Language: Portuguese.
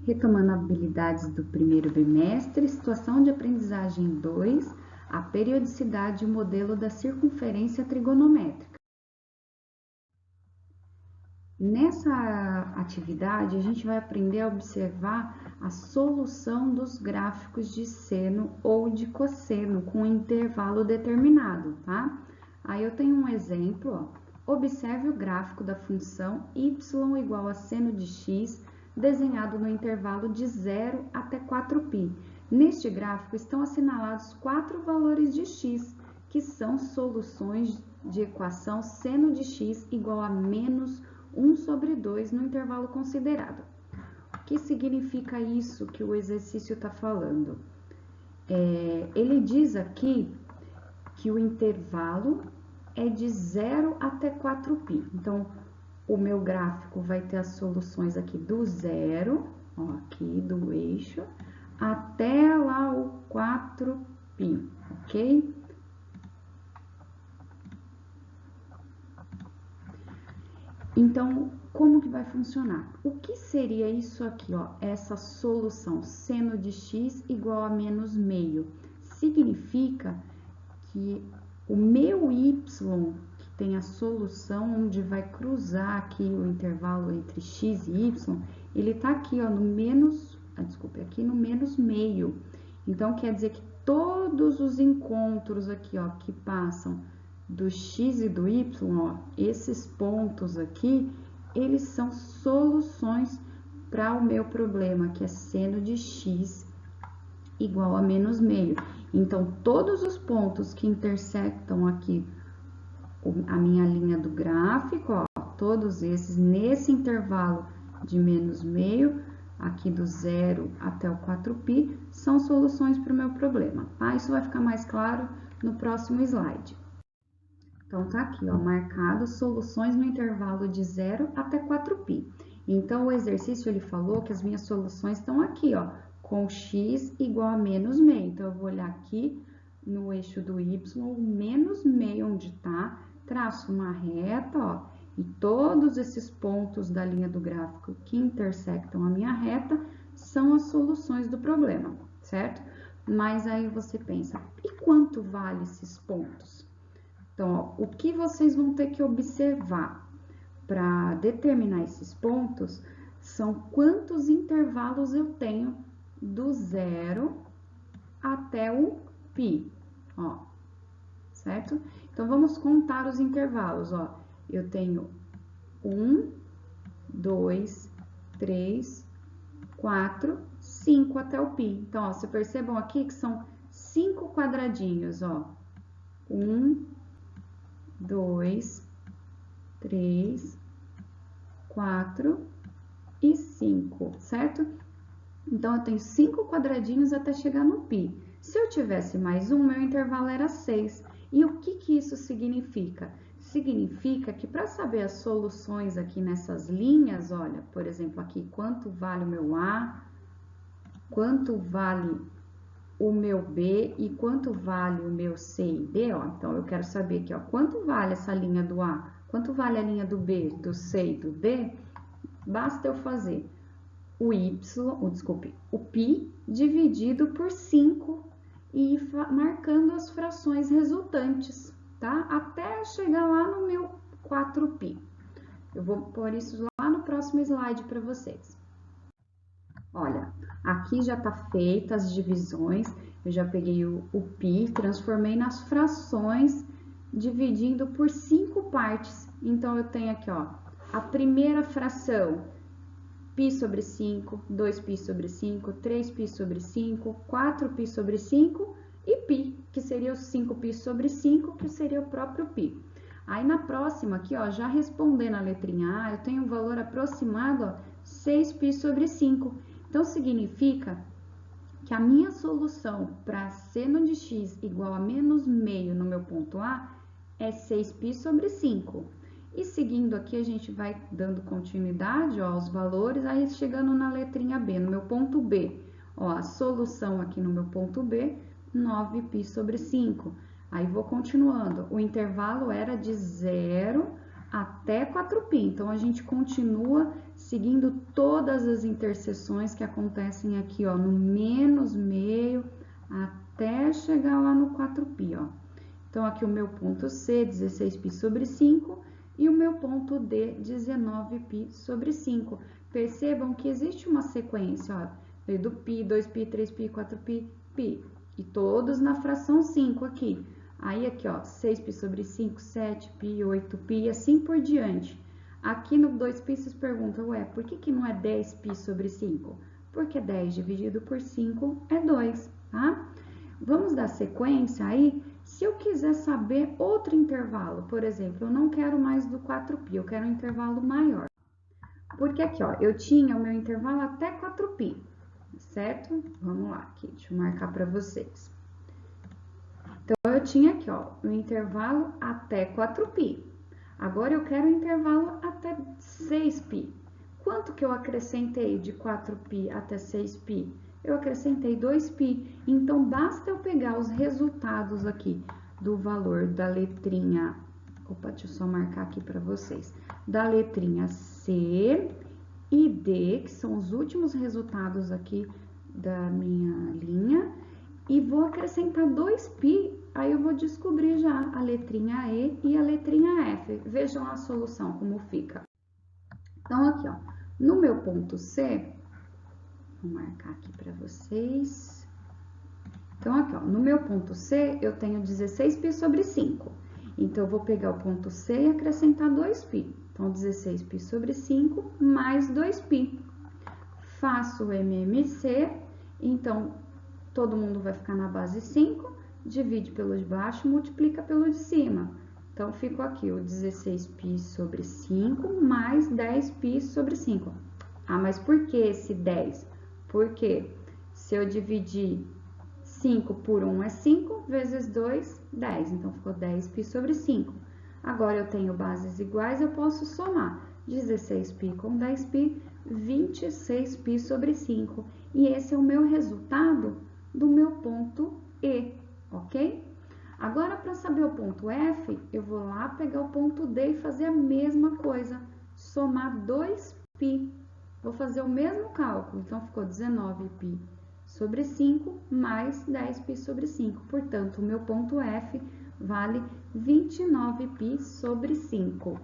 Retomando habilidades do primeiro bimestre, situação de aprendizagem 2, a periodicidade e o modelo da circunferência trigonométrica. Nessa atividade, a gente vai aprender a observar a solução dos gráficos de seno ou de cosseno com um intervalo determinado, tá? Aí eu tenho um exemplo, ó. Observe o gráfico da função y igual a seno de x, desenhado no intervalo de 0 até 4π. Neste gráfico estão assinalados 4 valores de x, que são soluções de equação seno de x igual a menos 1/2 no intervalo considerado. O que significa isso que o exercício está falando? Ele diz aqui que o intervalo é de 0 até 4π. Então, o meu gráfico vai ter as soluções aqui do 0, ó, aqui do eixo, até lá o 4π, ok? Então, como que vai funcionar? O que seria isso aqui, ó? Essa solução seno de x igual a menos meio. Significa que o meu y, que tem a solução onde vai cruzar aqui o intervalo entre x e y, ele tá aqui, ó, no menos, aqui no menos meio. Então, quer dizer que todos os encontros aqui, ó, que passam do x e do y, ó, esses pontos aqui, eles são soluções para o meu problema, que é seno de x igual a menos meio. Então, todos os pontos que intersectam aqui a minha linha do gráfico, ó, todos esses nesse intervalo de menos meio, aqui do 0 até o 4π, são soluções para o meu problema, tá? Isso vai ficar mais claro no próximo slide. Então, tá aqui, ó, marcado soluções no intervalo de 0 até 4π. Então, o exercício, ele falou que as minhas soluções estão aqui, ó, com x igual a menos meio. Então, eu vou olhar aqui no eixo do y, menos meio onde tá, traço uma reta, ó, e todos esses pontos da linha do gráfico que intersectam a minha reta são as soluções do problema, certo? Mas aí você pensa, e quanto vale esses pontos? Então, ó, o que vocês vão ter que observar para determinar esses pontos são quantos intervalos eu tenho do 0 até o π, ó, certo? Então, vamos contar os intervalos, ó. Eu tenho 1, 2, 3, 4, 5 até o π. Então, ó, vocês percebam aqui que são 5 quadradinhos, ó. 1, 2, 3, 4 e 5, certo? Então, eu tenho 5 quadradinhos até chegar no π. Se eu tivesse mais um, meu intervalo era 6. E o que isso significa? Significa que para saber as soluções aqui nessas linhas, olha, por exemplo, aqui, quanto vale o meu A, quanto vale o meu B e quanto vale o meu C e D, ó. Então, eu quero saber aqui, ó, quanto vale essa linha do A, quanto vale a linha do B, do C e do D, basta eu fazer o π dividido por 5 e ir marcando as frações resultantes, tá? Até chegar lá no meu 4π. Eu vou pôr isso lá no próximo slide para vocês. Olha, aqui já tá feita as divisões, eu já peguei o π, transformei nas frações, dividindo por 5 partes. Então, eu tenho aqui, ó, a primeira fração, π sobre 5, 2π sobre 5, 3π sobre 5, 4π sobre 5 e π, que seria o 5π sobre 5, que seria o próprio π. Aí, na próxima aqui, ó, já respondendo a letrinha A, eu tenho um valor aproximado, ó, 6π sobre 5. Então, significa que a minha solução para seno de x igual a menos meio no meu ponto A é 6π sobre 5. E seguindo aqui, a gente vai dando continuidade, ó, aos valores, aí chegando na letrinha B, no meu ponto B. Ó, a solução aqui no meu ponto B, 9π sobre 5. Aí, vou continuando. O intervalo era de 0 até 4π. Então, a gente continua seguindo todas as interseções que acontecem aqui, ó, no menos meio, até chegar lá no 4π, ó. Então, aqui o meu ponto C, 16π sobre 5, e o meu ponto D, 19π sobre 5. Percebam que existe uma sequência, ó, veio do π, 2π, 3π, 4π, π, e todos na fração 5 aqui. Aí, aqui, ó, 6π sobre 5, 7π, 8π, e assim por diante. Aqui no 2π, vocês perguntam, ué, por que não é 10π sobre 5? Porque 10 dividido por 5 é 2, tá? Vamos dar sequência aí. Se eu quiser saber outro intervalo, por exemplo, eu não quero mais do 4π, eu quero um intervalo maior. Porque aqui, ó, eu tinha o meu intervalo até 4π, certo? Vamos lá, aqui, deixa eu marcar para vocês. Então, eu tinha aqui, ó, o intervalo até 4π. Agora, eu quero o intervalo até 6π. Quanto que eu acrescentei de 4π até 6π? Eu acrescentei 2π. Então, basta eu pegar os resultados aqui do valor da letrinha... Opa, deixa eu só marcar aqui para vocês. Da letrinha C e D, que são os últimos resultados aqui da minha linha, e vou acrescentar 2π, aí eu vou descobrir já a letrinha E e a letrinha F. Vejam a solução, como fica. Então, aqui, ó, no meu ponto C, vou marcar aqui para vocês. Então, aqui, ó, no meu ponto C, eu tenho 16π sobre 5. Então, eu vou pegar o ponto C e acrescentar 2π. Então, 16π sobre 5 mais 2π. Faço o MMC, então, todo mundo vai ficar na base 5, divide pelo de baixo, multiplica pelo de cima. Então, fico aqui o 16π sobre 5 mais 10π sobre 5. Ah, mas por que esse 10? Porque se eu dividir 5 por 1 é 5, vezes 2, 10. Então, ficou 10π sobre 5. Agora, eu tenho bases iguais, eu posso somar 16π com 10π, 26π sobre 5. E esse é o meu resultado do meu ponto E, ok? Agora, para saber o ponto F, eu vou lá pegar o ponto D e fazer a mesma coisa, somar 2π. Vou fazer o mesmo cálculo, então ficou 19π sobre 5 mais 10π sobre 5. Portanto, o meu ponto F vale 29π sobre 5.